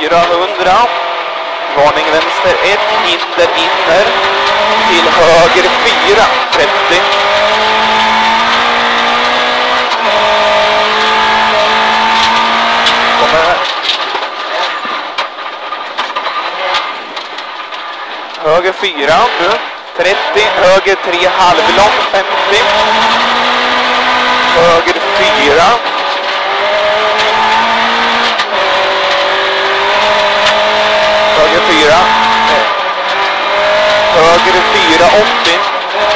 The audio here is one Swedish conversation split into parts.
400. Varning vänster 1, hinder inner. Till höger 4, 30. Kommer här. Höger 4 nu. 30, höger 3 halvlång 50. Höger 4. Höger 4. Höger 4, 80.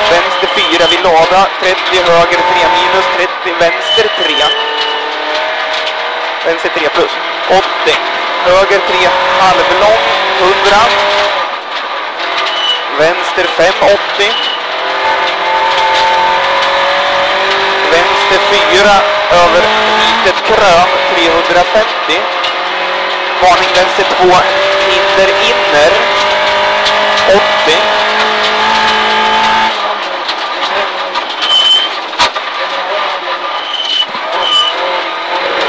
Vänster 4 vid lada. 30, höger 3 minus. 30, vänster 3. Vänster 3 plus. 80. Höger 3 halvlång. 100. Vänster 5, 80. Vänster 4 över litet krön 350. Varning vänster 2, hinder inner 80.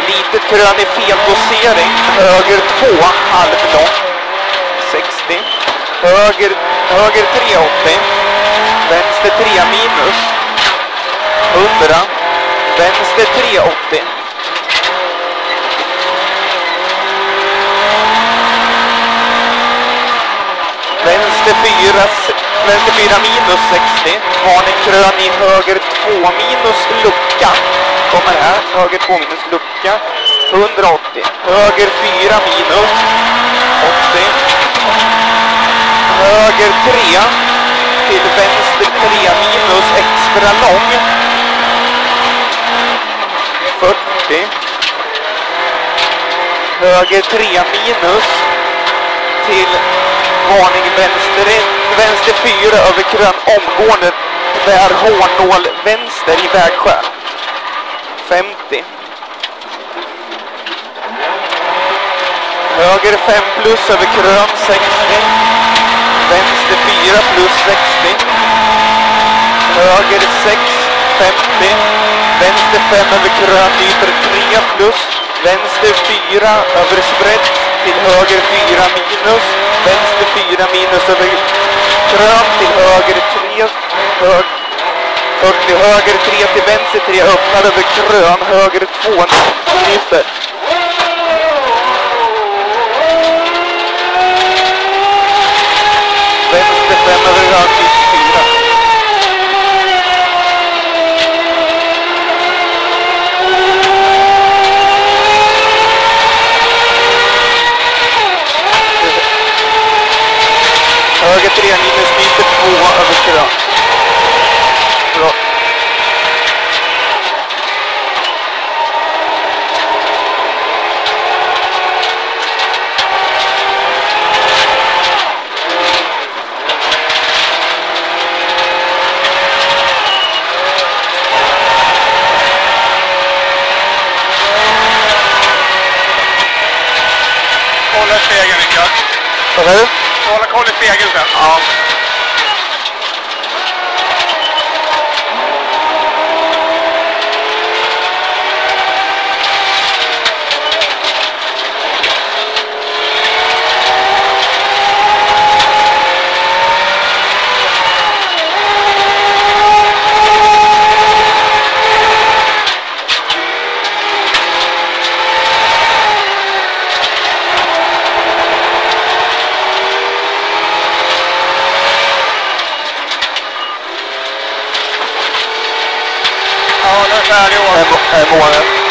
Litet krön i fel dosering. Höger 2, halvlång 60. Höger 3, 80. Vänster 3 minus 100. Vänster 3, 80. Vänster 4 minus 60. Varning krön i höger 2 minus lucka. Kommer här. Höger 2 minus lucka. 180. Höger 4 minus 80. Höger 3 till vänster 3 minus extra lång 40. Höger 3 minus till varning vänster 4 över krön omgående där hårnål vänster i vägskäl 50. Höger 5 plus över krön 60. Vänster 4 plus 60. Höger 6, 50. Vänster 5 över krön ytor 3 plus. Vänster 4 över sprätt till höger 4 minus. Vänster 4 minus över krön till höger 3. 40 höger 3 till vänster 3 öppnar över krön. Höger 2 nyper. Vänster 5 över höger 4. Höger 3 minus nyper 2 över krön. Bra. Hålla spegeln, Rickard. Vad säger du? Hålla koll i spegeln sen. Ja. Ja, nu är färdig år. En månad.